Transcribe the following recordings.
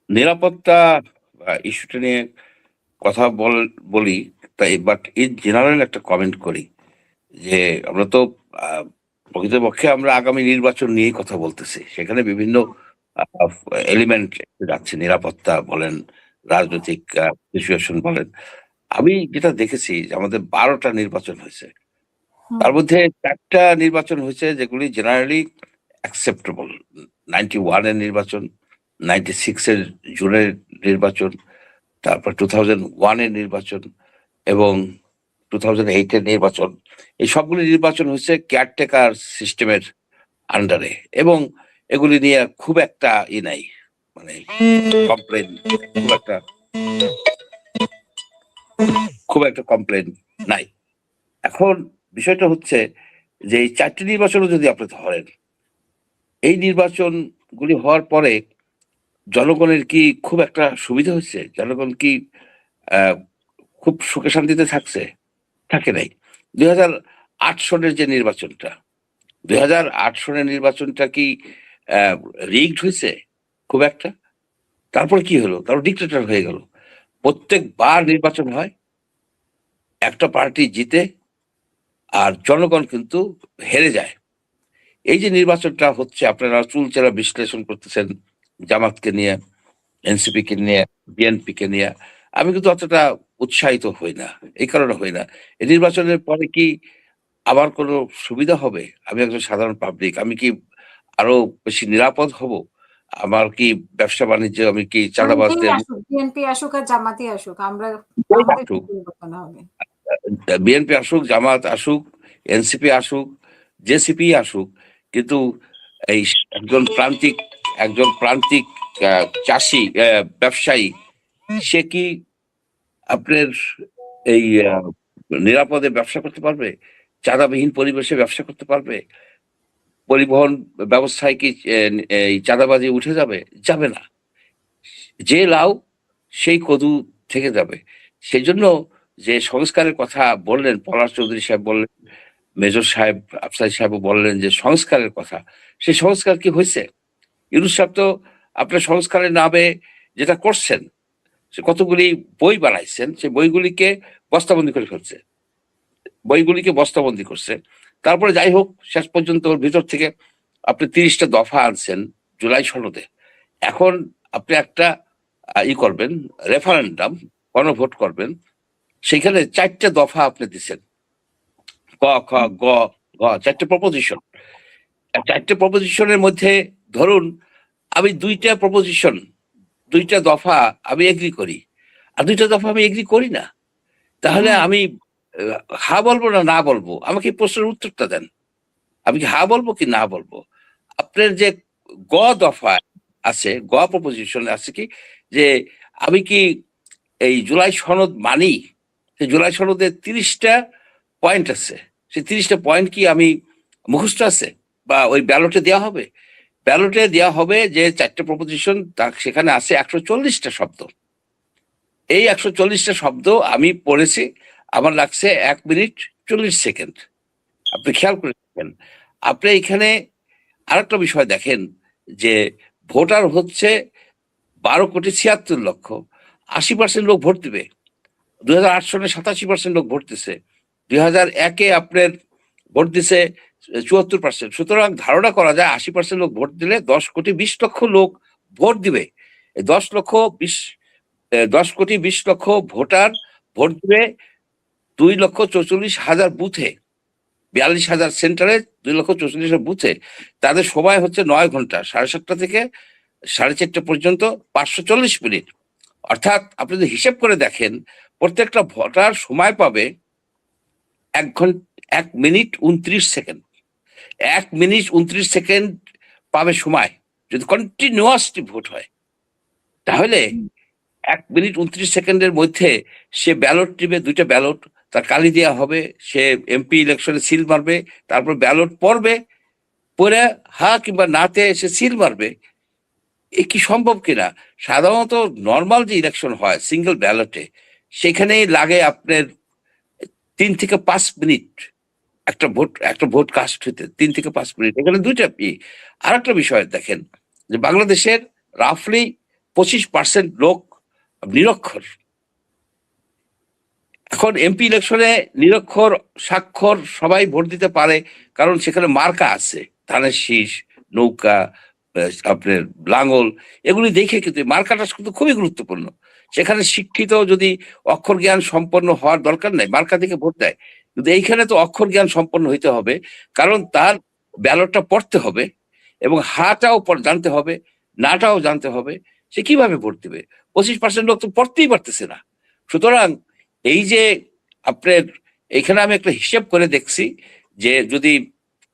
নিরাপত্তা ইস্যুটা নিয়ে কথা বলি, তাই বাট ইন জেনারেল একটা কমেন্ট করি যে আমরা তো প্রকৃতপক্ষে আমরা আগামী নির্বাচন নিয়েই কথা বলতেছি। সেখানে বিভিন্ন এলিমেন্ট যাচ্ছে, নিরাপত্তা বলেন, রাজনৈতিক সিচুয়েশন বলেন। আমি যেটা দেখেছি যে আমাদের 12টা নির্বাচন হয়েছে, তার মধ্যে 4টা নির্বাচন হয়েছে যেগুলি জেনারেলি অ্যাকসেপ্টেবল। 91 এর নির্বাচন, 96 এর জুনের নির্বাচন, তারপর 2001 এর নির্বাচন এবং 2008 এর নির্বাচন। এই সবগুলি নির্বাচন হচ্ছে কেয়ারটেকার সিস্টেমের আন্ডারে এবং এগুলি নিয়ে খুব একটা নাই, মানে কমপ্লেন খুব একটা কমপ্লেন নাই। এখন বিষয়টা হচ্ছে যে এই 4টি নির্বাচনও যদি আপনি ধরেন, এই নির্বাচনগুলি হওয়ার পরে জনগণের কি খুব একটা সুবিধা হচ্ছে? জনগণ কি খুব সুখে শান্তিতে থাকছে? থাকে নাই। 2008 সনের যে নির্বাচনটা, 2008 সনের নির্বাচনটা কি রিগড হয়েছে খুব একটা? তারপর কি হলো? তারপর ডিক্টেটর হয়ে গেল। প্রত্যেকবার নির্বাচন হয়, একটা পার্টি জিতে আর জনগণ কিন্তু হেরে যায়। এই যে নির্বাচনটা হচ্ছে, আপনারা চুলচেরা বিশ্লেষণ করতেছেন জামাতকে নিয়ে, এনসিপি কে নিয়ে, বিএনপি কে নিয়ে। আমি কিন্তু অতটা উৎসাহিত হই না, এই কারণে হই না। এই নির্বাচনের পরে কি আবার কোনো সুবিধা হবে? আমি একজন সাধারণ পাবলিক, আমি কি আরো বেশি নিরাপদ হব? আমার কি ব্যবসা বাণিজ্য, আমি কি চাঁদাবাজদের বিএনপি আসুক আর জামাতি আসুক, আমরা আসুক, বিএনপি আসুক, জামাত আসুক, এনসিপি আসুক, জেসিপি আসুক, কিন্তু এই একজন প্রান্তিক চাষি, ব্যবসায়ী, সে কি আপনার এই নিরাপদে ব্যবসা করতে পারবে? চাঁদাবিহীন পরিবেশে ব্যবসা করতে পারবে? পরিবহন ব্যবস্থায় কি এই চাঁদাবাজি উঠে যাবে? যাবে না। যে লাউ সেই কদু থেকে যাবে। সেই জন্য যে সংস্কারের কথা বললেন, পলাশ চৌধুরী সাহেব বললেন, মেজর সাহেব, আফসার সাহেবও বললেন যে সংস্কারের কথা, সেই সংস্কার কি হয়েছে? ইউনূস সাহেব তো আপনার সংস্কারের নামে যেটা করছেন, সে কতগুলি বই বানাইছেন, সেই বইগুলিকে বস্তাবন্দি করে ফেলছে, বইগুলিকে বস্তাবন্দি করছে। তারপরে যাই হোক, শেষ পর্যন্ত ওর ভিতর থেকে আপনি 30টা দফা আনছেন জুলাই সনদে। এখন আপনি একটা করবেন, রেফারেন্ডাম, গণভোট করবেন, সেখানে 4টা দফা আপনি দিচ্ছেন, ক, খ, গ, ঘ, 4টে প্রপোজিশন। 4টে প্রপোজিশনের মধ্যে ধরুন আমি 2টা দফা আমি এগ্রি করি, আর 2টা দফা আমি এগ্রি করি না, তাহলে আমি হা বলবো না না বলবো? আমাকে এই প্রশ্নের উত্তরটা দেন। আমি কি হা বলবো কি না বলবো? আপনার যে গ দফা আছে, গ প্রপোজিশন আছে কি যে আমি কি এই জুলাই সনদ মানি? জুলাই সনদে 30টা পয়েন্ট আছে, সেই 30টা পয়েন্ট কি আমি মুখস্থ আছে বা ওই ব্যালটে দেওয়া হবে? ব্যালটে দেওয়া হবে যে 4টে প্রপোজিশন, সেখানে আছে 140টা শব্দ। এই 140টা শব্দ আমি পড়েছি, আমার লাগছে 1 মিনিট 40 সেকেন্ড। আপনি খেয়াল করে দেখেন। আপনি এখানে আরেকটা বিষয় দেখেন যে ভোটার হচ্ছে 12,76,00,000। 80% লোক ভোট দিবে। 2008 সনে 87% লোক ভোট দিছে। 2001-এ আপনার ভোট দিছে 74%। সুতরাং ধারণা করা যায় 80% লোক ভোট দিলে 10,20,00,000 লোক ভোট দিবে। 10,20,00,000 ভোটার ভোট দিবে 2,44,000 বুথে, 42,000 সেন্টারে, 2,44,000 বুথে। তাদের সময় হচ্ছে 9 ঘন্টা, 7:30 থেকে 4:30 পর্যন্ত, 540 মিনিট। অর্থাৎ আপনি যদি হিসেব করে দেখেন, প্রত্যেকটা ভোটার সময় পাবে 1 মিনিট 29 সেকেন্ড। 1 মিনিট 29 সেকেন্ড পাবে সময়, যদি কন্টিনিউয়াসলি ভোট হয়। তাহলে 1 মিনিট 29 সেকেন্ডের মধ্যে সে ব্যালট দিবে, 2টা ব্যালট, তার কালি দেওয়া হবে, সে এমপি ইলেকশনে সিল মারবে, তারপর ব্যালট পড়বে, পরে হা কিংবা নাতে সে সিল মারবে। এ কি সম্ভব কিনা? সাধারণত নর্মাল যে ইলেকশন হয় সিঙ্গেল ব্যালটে, সেখানেই লাগে আপনার 3 থেকে 5 মিনিট একটা ভোট কাস্ট হইতে, 3 থেকে 5 মিনিট। এখানে 2টা। আর একটা বিষয় দেখেন যে বাংলাদেশের রাফলি 25% লোক নিরক্ষর। এখন এমপি ইলেকশনে নিরক্ষর স্বাক্ষর সবাই ভোট দিতে পারে, কারণ সেখানে মার্কা আছে, ধানের শীষ, নৌকা, আপনার লাঙ্গল, এগুলি দেখে কিন্তু মার্কাটা কিন্তু খুবই গুরুত্বপূর্ণ। সেখানে শিক্ষিত যদি অক্ষর জ্ঞান সম্পন্ন হওয়ার দরকার নাই, মার্কা দেখে ভোট দেয়। কিন্তু এইখানে তো অক্ষর জ্ঞান সম্পন্ন হইতে হবে, কারণ তার ব্যালটটা পড়তে হবে এবং হাটাও জানতে হবে, নাটাও জানতে হবে। সে কিভাবে ভোট দিবে? 25% লোক তো পড়তেই পারতেছে না। সুতরাং এই যে আপনার এখানে আমি একটা হিসেব করে দেখছি যে যদি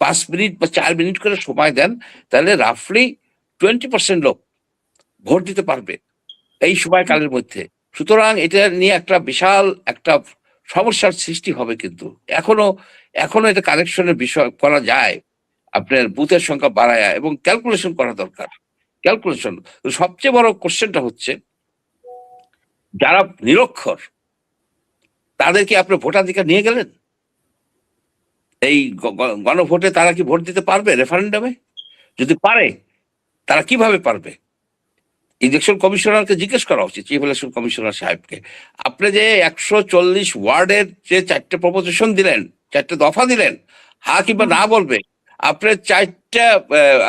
5 মিনিট বা 4 মিনিট করে সময় দেন, তাহলে রাফলি 20% লোক ভোট দিতে পারবে এই সময়কালের মধ্যে। সুতরাং এটা নিয়ে একটা বিশাল একটা সমস্যার সৃষ্টি হবে, কিন্তু এখনো এটা কারেকশনের বিষয় করা যায়, আপনার বুথের সংখ্যা বাড়ায় এবং ক্যালকুলেশন করা দরকার। ক্যালকুলেশন সবচেয়ে বড় কোশ্চেনটা হচ্ছে, যারা নিরক্ষর তাদেরকে আপনি ভোটাধিকার নিয়ে গেলেন? এই গণভোটে তারা কি ভোট দিতে পারবে রেফারেন্ডামে? যদি পারে, তারা কিভাবে পারবে? ইলেকশন কমিশনারকে জিজ্ঞেস করা উচিত, চিফ ইলেকশন কমিশনার সাহেবকে। আপনি যে 140 ওয়ার্ডের যে 4টে প্রপোজিশন দিলেন, 4টে দফা দিলেন, হা কিংবা না বলবে, আপনার 4টা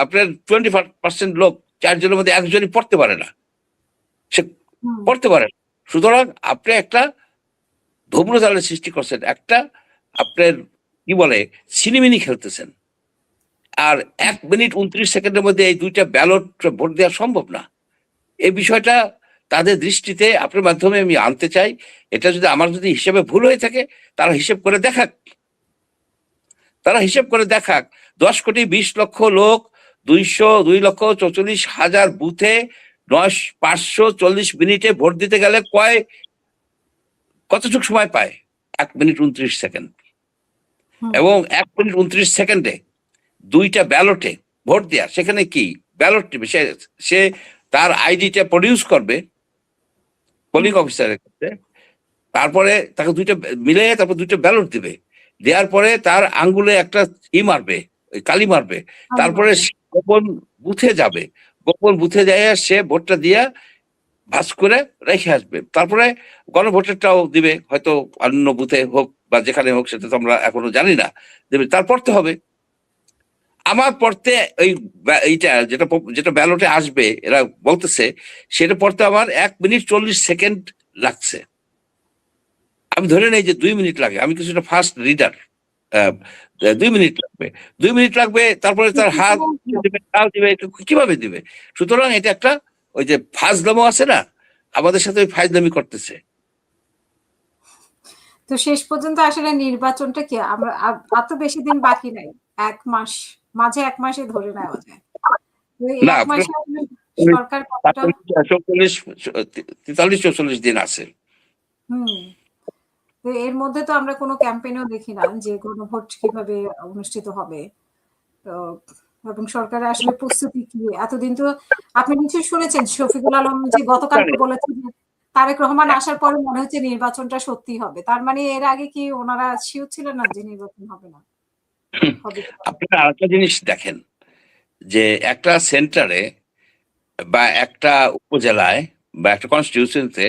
আপনার 20% লোক, 4 জনের মধ্যে একজনই পড়তে পারে না, সে পড়তে পারে না। সুতরাং আপনি একটা ধূম্রজালের সৃষ্টি করছেন, একটা আপনার কি বলে সিনেমিনি খেলতেছেন। আর 1 মিনিট 29 সেকেন্ডের মধ্যে এই 2টা ব্যালট ভোট দেওয়া সম্ভব না। এই বিষয়টা তাদের দৃষ্টিতে আপনার মাধ্যমে আমি আনতে চাই। এটা যদি আমার যদি হিসেবে ভুল হয়ে থাকে, তারা হিসেব করে দেখাক। 10,20,00,000 লোক 2,44,000 বুথে 540 মিনিটে ভোট দিতে গেলে কতটুকু সময় পায়? 1 মিনিট 29 সেকেন্ড। এবং 1 মিনিট 29 সেকেন্ডে 2টা ব্যালটে ভোট দেয়া, সেখানে কি ব্যালট নেবে, সে তার আইডিটা প্রডিউস করবে পোলিং অফিসারের কাছে, তারপরে তাকে 2টা মিলে তারপর 2টা ব্যালট দিবে, দেওয়ার পরে তার আঙ্গুলে একটা মারবে, কালি মারবে, তারপরে গোপন বুথে যাবে, গোপন বুথে যায় সে ভোটটা দিয়া ভাস করে রেখে আসবে। তারপরে গণভোটেরটাও দিবে, হয়তো অন্য বুথে হোক বা যেখানে হোক, সেটা তো আমরা এখনো জানি না, দেবে। তার পড়তে হবে, আমার পড়তে এইটা যেটা ব্যালটে আসবে এরা বলতেছে, সেটা পড়তে আমার 1 মিনিট 40 সেকেন্ড লাগছে। আমি ধরে নেই যে 2 মিনিট লাগে, আমি কিছুটা ফাস্ট রিডার, 2 মিনিট লাগবে, 2 মিনিট লাগবে। তারপরে তার হাত দিবে, তাল দিবে, কিভাবে দিবে? সুতরাং এটা একটা ওই যে ফাজলামো আছে না, আমাদের সাথে ওই ফাজলামি করতেছে। তো শেষ পর্যন্ত আসলে নির্বাচনটা কি, আমরা এত বেশি দিন বাকি নাই, 1 মাস, মাঝে 1 মাসে ধরে নেওয়া যায়। এই 1 মাসে সরকার কতটা 43-44 দিন আছে। তো এর মধ্যে তো আমরা কোনো ক্যাম্পেইনও দেখি না যে গণভোট কিভাবে অনুষ্ঠিত হবে। তো এবং সরকারের আসলে প্রস্তুতি কি? এতদিন তো আপনি নিশ্চয়ই শুনেছেন শফিকুল আলম যে গতকালকে বলেছেন যে তারেক রহমান আসার পরে মনে হচ্ছে নির্বাচনটা সত্যি হবে। তার মানে এর আগে কি ওনারা শিওর ছিলেন না যে নির্বাচন হবে না? আপনারা আরেকটা জিনিস দেখেন, যে একটা সেন্টারে বা একটা উপজেলায় বা একটা কনস্টিটিউশনতে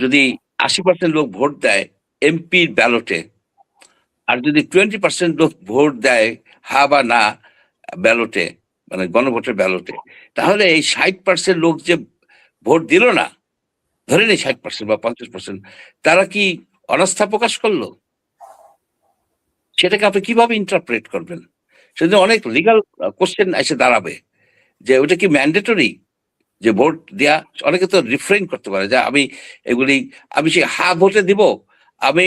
যদি 80% লোক ভোট দেয় এমপির ব্যালটে, আর যদি 20% লোক ভোট দেয় হা বা না ব্যালটে, মানে গণভোটের ব্যালটে, তাহলে এই 60% লোক যে ভোট দিল না, ধরে নেই 60% বা 50%, তারা কি অনাস্থা প্রকাশ করলো? সেটাকে আপনি কিভাবে ইন্টারপ্রেট করবেন? সেজন্য অনেক লিগাল কোশ্চেন এসে দাঁড়াবে, যে ওটা কি ম্যান্ডেটরি যে ভোট দেয়া? অনেকে তো রিফ্রেইন করতে পারে, যে আমি সেই হা ভোটে দিব, আমি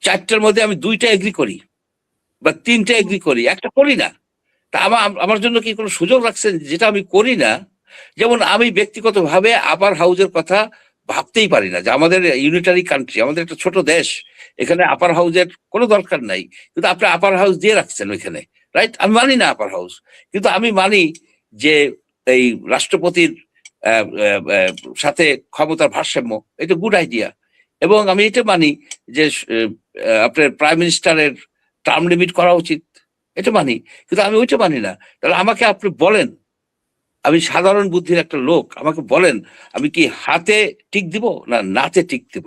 4টার মধ্যে আমি 2টা এগ্রি করি বা 3টা এগ্রি করি, একটা করি না। তা আমার জন্য কি কোনো সুযোগ রাখছেন যেটা আমি করি না? যেমন আমি ব্যক্তিগতভাবে আপার হাউজের কথা ভাবতেই পারি না, যে আমাদের ইউনিটারি কান্ট্রি, আমাদের একটা ছোট দেশ, এখানে আপার হাউজের কোনো দরকার নাই, কিন্তু আপনি আপার হাউস দিয়ে রাখছেন ওইখানে, রাইট? আমি মানি না আপার হাউস, কিন্তু আমি মানি যে এই রাষ্ট্রপতির সাথে ক্ষমতার ভারসাম্য, এটা গুড আইডিয়া। এবং আমি এটা মানি যে আপনার প্রাইম মিনিস্টারের টার্ম লিমিট করা উচিত, এটা মানি। কিন্তু আমি ওইটা মানি না। তাহলে আমাকে আপনি বলেন আমি সাধারণ বুদ্ধির একটা লোক, আমাকে বলেন আমি কি হাতে টিক দিব না নাতে টিক দিব?